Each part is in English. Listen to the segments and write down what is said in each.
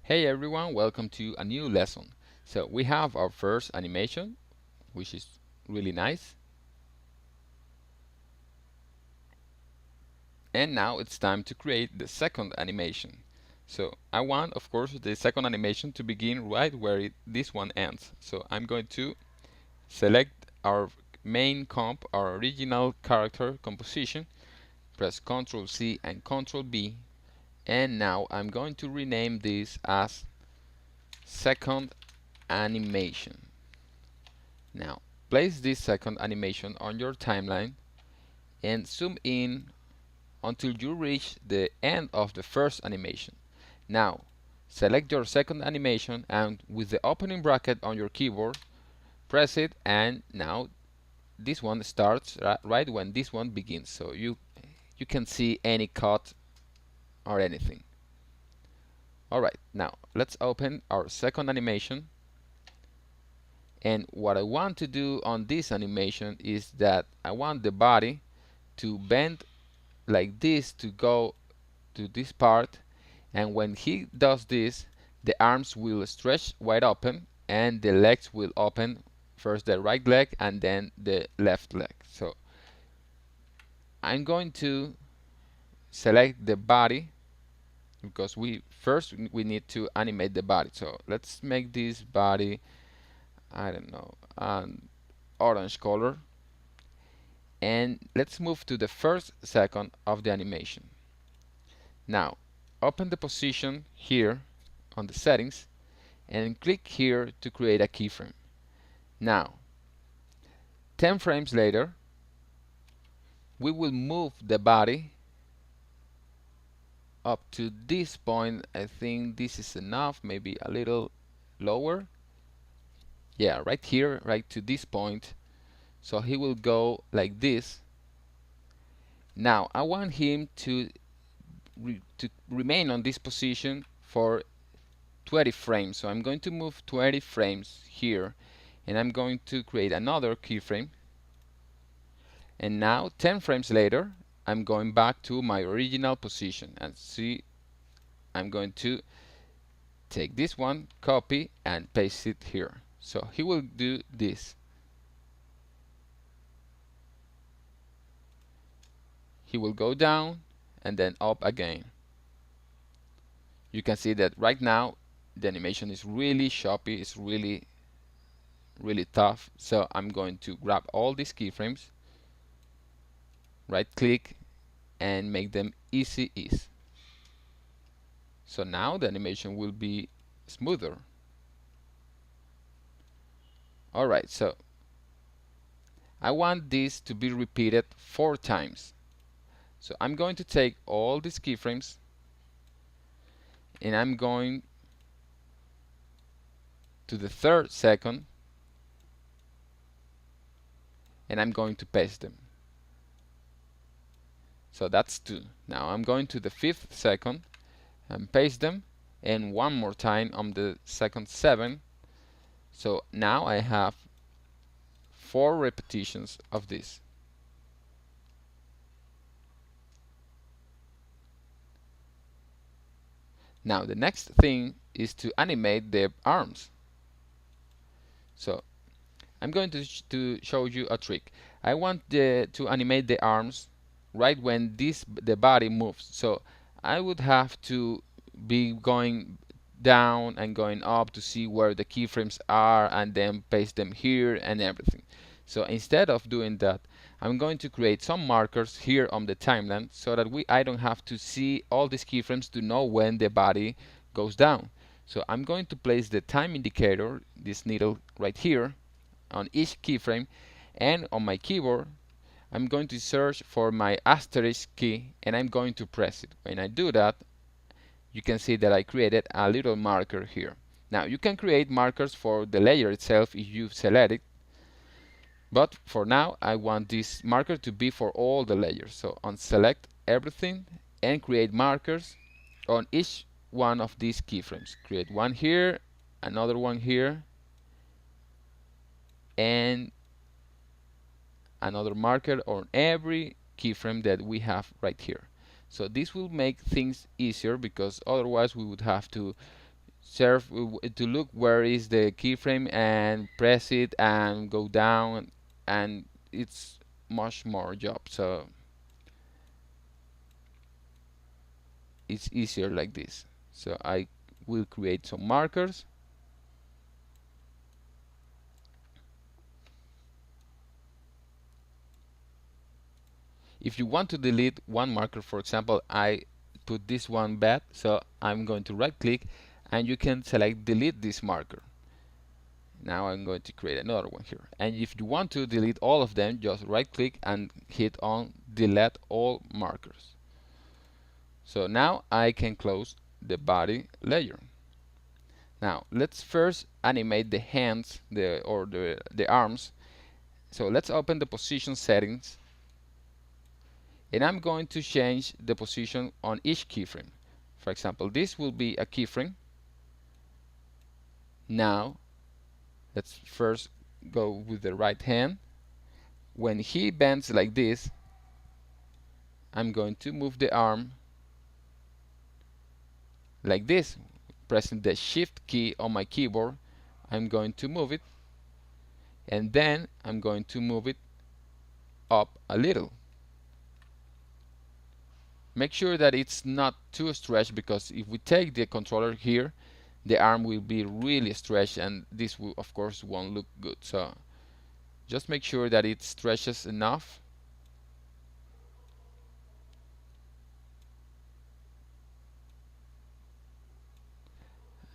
Hey everyone, welcome to a new lesson. So we have our first animation, which is really nice. And now it's time to create the second animation. So I want, of course, the second animation to begin right where this one ends. So I'm going to select our main comp, our original character composition, press Ctrl C and Ctrl B, and now I'm going to rename this as second animation. Now, place this second animation on your timeline and zoom in until you reach the end of the first animation. Now, select your second animation and with the opening bracket on your keyboard, press it, and now this one starts right when this one begins. So you can see any cut or anything. Alright, now let's open our second animation. And what I want to do on this animation is that I want the body to bend like this to go to this part, and when he does this, the arms will stretch wide open and the legs will open, first the right leg and then the left leg. So I'm going to select the body because we need to animate the body. So let's make this body, I don't know, an orange color, and let's move to the first second of the animation. Now open the position here on the settings and click here to create a keyframe. Now 10 frames later we will move the body up to this point. I think this is enough, maybe a little lower. Yeah, right here, right to this point. So he will go like this. Now I want him to remain on this position for 20 frames. So I'm going to move 20 frames here and I'm going to create another keyframe. And now 10 frames later I'm going back to my original position, and see, I'm going to take this one, copy and paste it here. So he will do this. He will go down and then up again. You can see that right now the animation is really choppy, it's really tough. So I'm going to grab all these keyframes, right click and make them easy ease. So now the animation will be smoother. Alright, so I want this to be repeated 4 times. So I'm going to take all these keyframes and I'm going to the third second and I'm going to paste them. So that's 2. Now I'm going to the 5th second and paste them, and one more time on the second 7. So now I have 4 repetitions of this. Now the next thing is to animate the arms. So I'm going to show you a trick. I want to animate the arms right when the body moves. So I would have to be going down and going up to see where the keyframes are and then paste them here and everything. So instead of doing that, I'm going to create some markers here on the timeline so that I don't have to see all these keyframes to know when the body goes down. So I'm going to place the time indicator, this needle right here, on each keyframe, and on my keyboard I'm going to search for my asterisk key and I'm going to press it. When I do that, you can see that I created a little marker here. Now you can create markers for the layer itself if you select it, but for now I want this marker to be for all the layers. So unselect everything and create markers on each one of these keyframes. Create one here, another one here, and another marker on every keyframe that we have right here. So this will make things easier because otherwise we would have to serve to look where is the keyframe and press it and go down, and it's much more job, so it's easier like this. So I will create some markers. If you want to delete one marker, for example, I put this one bad, so I'm going to right click and you can select delete this marker. Now I'm going to create another one here, and if you want to delete all of them, just right click and hit on delete all markers. So now I can close the body layer. Now let's first animate the hands, the arms. So let's open the position settings, and I'm going to change the position on each keyframe. For example, this will be a keyframe. Now let's first go with the right hand. When he bends like this, I'm going to move the arm like this. Pressing the shift key on my keyboard, I'm going to move it, and then I'm going to move it up a little. Make sure that it's not too stretched, because if we take the controller here, the arm will be really stretched, and this will, of course, won't look good. So just make sure that it stretches enough.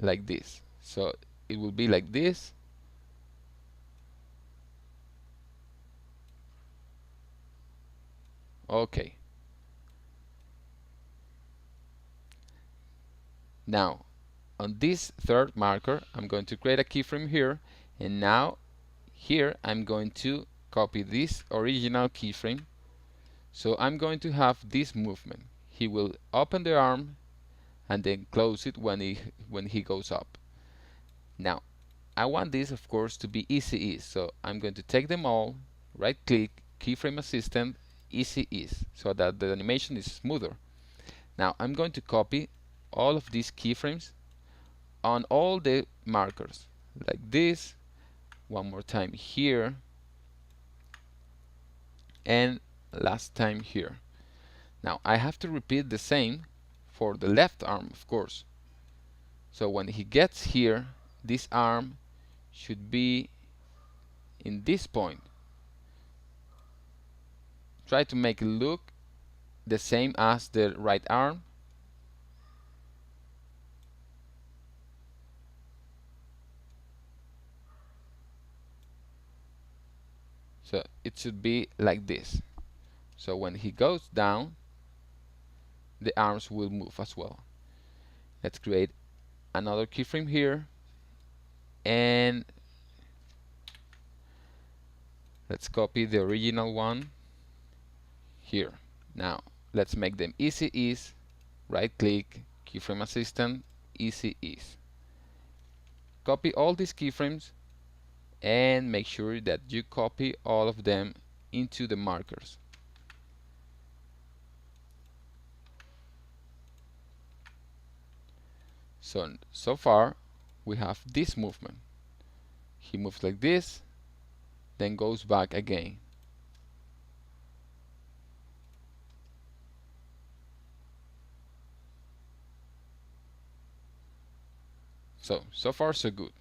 Like this. So it will be like this. Okay. Now on this third marker, I'm going to create a keyframe here, and now here I'm going to copy this original keyframe. So I'm going to have this movement. He will open the arm and then close it when he goes up. Now I want this, of course, to be easy ease, so I'm going to take them all, right click, keyframe assistant, easy ease, so that the animation is smoother. Now I'm going to copy all of these keyframes on all the markers, like this, one more time here, and last time here. Now I have to repeat the same for the left arm, of course. So when he gets here, this arm should be in this point. Try to make it look the same as the right arm. So it should be like this. So when he goes down, the arms will move as well. Let's create another keyframe here, and let's copy the original one here. Now let's make them easy ease, right click, keyframe assistant, easy ease. Copy all these keyframes and make sure that you copy all of them into the markers. So far we have this movement. He moves like this, then goes back again. So far so good.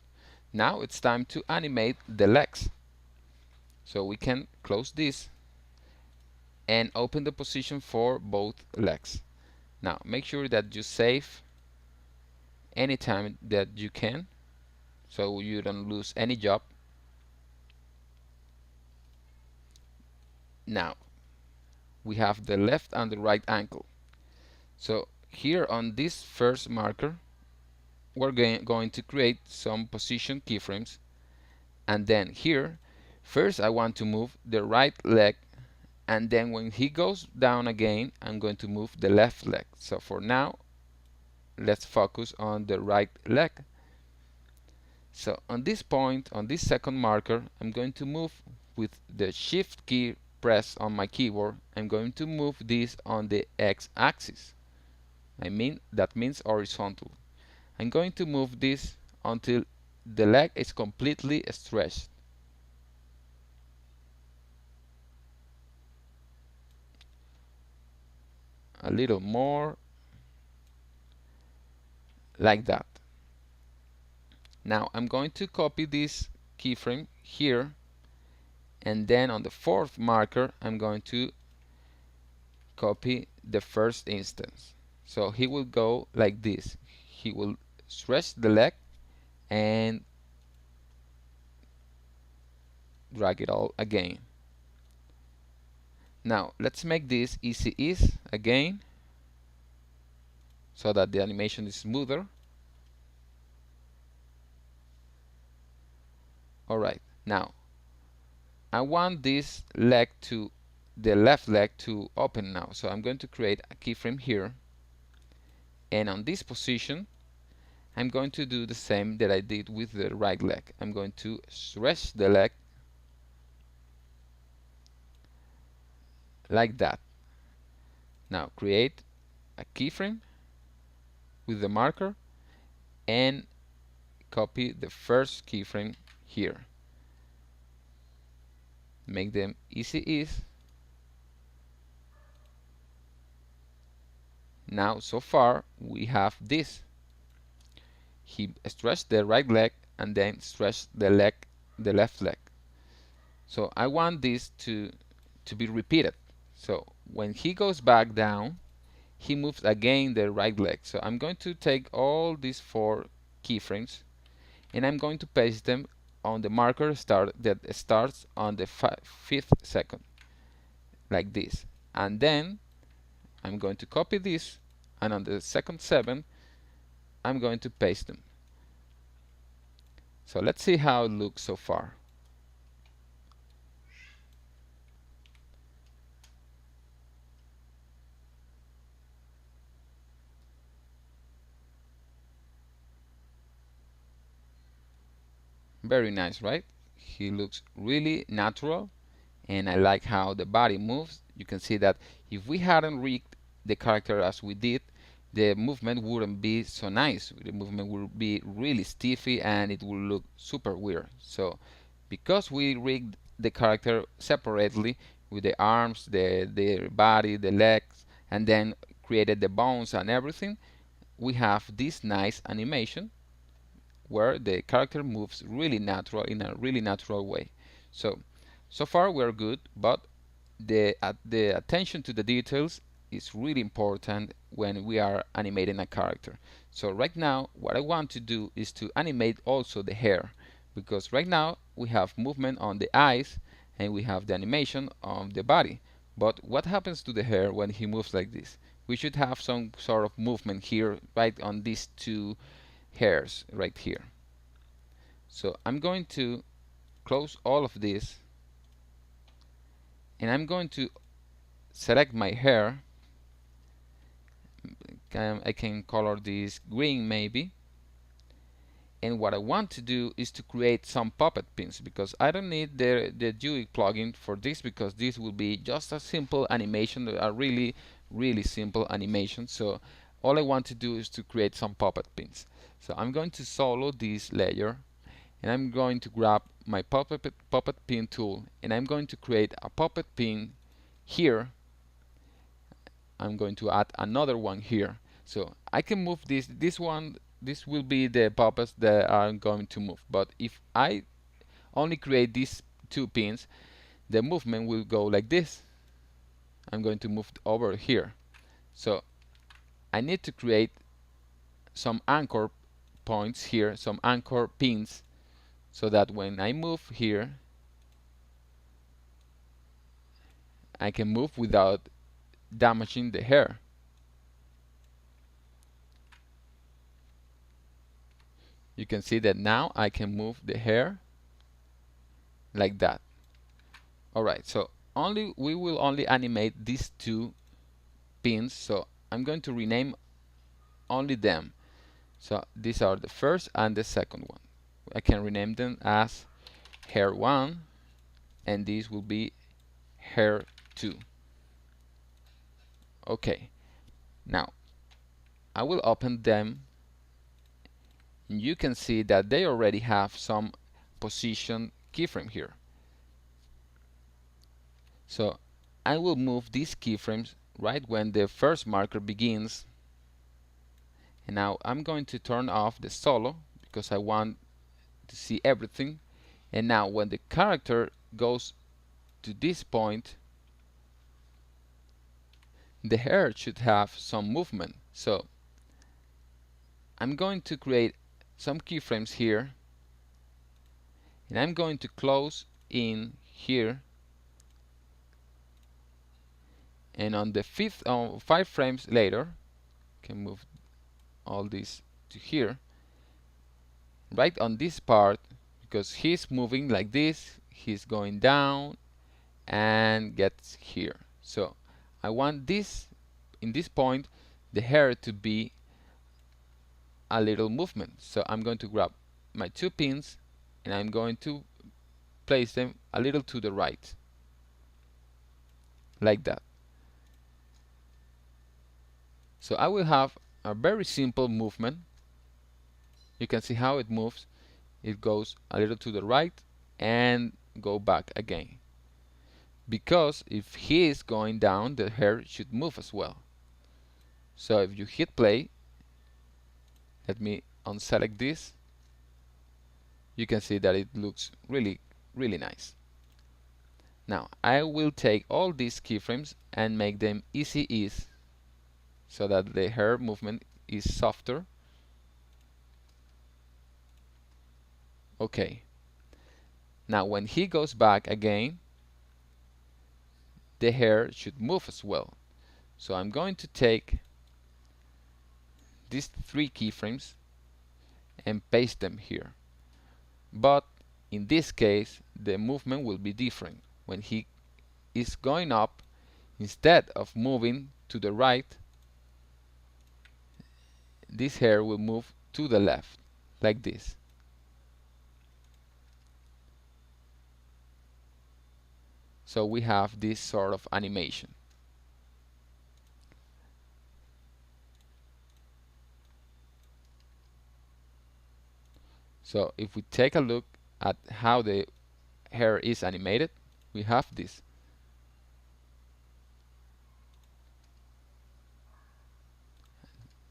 Now it's time to animate the legs. So we can close this and open the position for both legs. Now make sure that you save anytime that you can, so you don't lose any job. Now we have the left and the right ankle. So here on this first marker, we're going to create some position keyframes, and then here first I want to move the right leg, and then when he goes down again, I'm going to move the left leg. So for now, let's focus on the right leg. So on this point, on this second marker, I'm going to move with the shift key pressed on my keyboard. I'm going to move this on the x-axis. That means horizontal. I'm going to move this until the leg is completely stretched. A little more, like that. Now I'm going to copy this keyframe here, and then on the fourth marker I'm going to copy the first instance. So he will go like this. He will stretch the leg and drag it all again. Now let's make this easy ease again so that the animation is smoother. Alright, now I want this leg to, the left leg to open now. So I'm going to create a keyframe here, and on this position I'm going to do the same that I did with the right leg. I'm going to stretch the leg like that. Now create a keyframe with the marker and copy the first keyframe here. Make them easy ease. Now so far we have this. He stretched the right leg and then stretched the left leg. So I want this to be repeated. So when he goes back down, he moves again the right leg. So I'm going to take all these 4 keyframes and I'm going to paste them on the marker that starts on the 5th second, like this. And then I'm going to copy this, and on the second 7 I'm going to paste them. So let's see how it looks so far. Very nice, right? He looks really natural, and I like how the body moves. You can see that if we hadn't rigged the character as we did, the movement wouldn't be so nice. The movement would be really stiffy and it would look super weird. So because we rigged the character separately with the arms, the body, the legs, and then created the bones and everything, we have this nice animation where the character moves really natural, in a really natural way. So far we're good, but the attention to the details is really important when we are animating a character. So right now what I want to do is to animate also the hair, because right now we have movement on the eyes and we have the animation on the body. But what happens to the hair when he moves like this? We should have some sort of movement here, right on these 2 hairs right here. So I'm going to close all of this, and I'm going to select my hair. I can color this green maybe, and what I want to do is to create some puppet pins, because I don't need the GUI plugin for this, because this will be just a simple animation, a really simple animation. So all I want to do is to create some puppet pins. So I'm going to solo this layer, and I'm going to grab my puppet pin tool, and I'm going to create a puppet pin here. I'm going to add another one here, so I can move this one. This will be the puppets that I'm going to move, but if I only create these 2 pins, the movement will go like this. I'm going to move over here, so I need to create some anchor points here, some anchor pins, so that when I move here, I can move without damaging the hair. You can see that now I can move the hair like that. Alright, so we will only animate these 2 pins, so I'm going to rename only them. So these are the first and the second one. I can rename them as hair 1, and these will be hair 2. Okay, now I will open them and you can see that they already have some position keyframe here. So I will move these keyframes right when the first marker begins, and now I'm going to turn off the solo because I want to see everything. And now when the character goes to this point, the hair should have some movement. So I'm going to create some keyframes here, and I'm going to close in here, and on the 5 frames later, can move all this to here, right on this part, because he's moving like this, he's going down and gets here. So I want this, in this point, the hair to be a little movement. So I'm going to grab my 2 pins and I'm going to place them a little to the right, like that. So I will have a very simple movement. You can see how it moves. It goes a little to the right and go back again. Because if he is going down, the hair should move as well. So if you hit play, let me unselect this, you can see that it looks really nice. Now I will take all these keyframes and make them easy ease so that the hair movement is softer. Okay. Now when he goes back again, the hair should move as well. So I'm going to take these 3 keyframes and paste them here. But in this case, the movement will be different. When he is going up, instead of moving to the right, this hair will move to the left, like this. So we have this sort of animation. So if we take a look at how the hair is animated, we have this.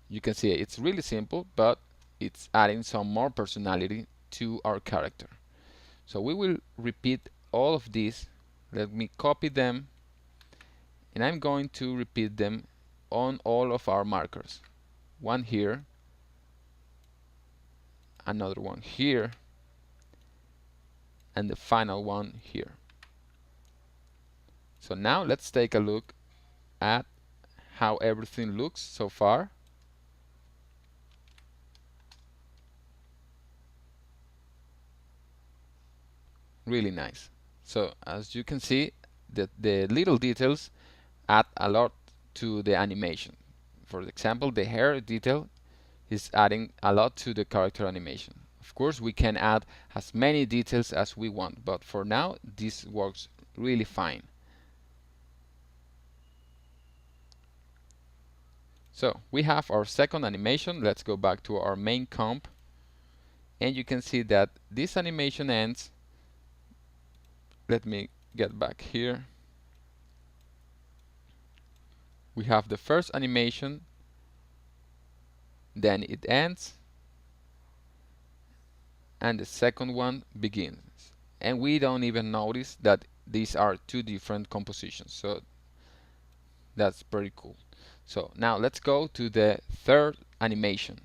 You can see it's really simple, but it's adding some more personality to our character. So we will repeat all of these. Let me copy them, and I'm going to repeat them on all of our markers. One here, another one here, and the final one here. So now let's take a look at how everything looks so far. Really nice. So as you can see, the little details add a lot to the animation. For example, the hair detail is adding a lot to the character animation. Of course, we can add as many details as we want, but for now, this works really fine. So we have our second animation. Let's go back to our main comp, and you can see that this animation ends. Let me get back here. We have the first animation, then it ends, and the second one begins. And we don't even notice that these are 2 different compositions. So that's pretty cool. So now let's go to the third animation.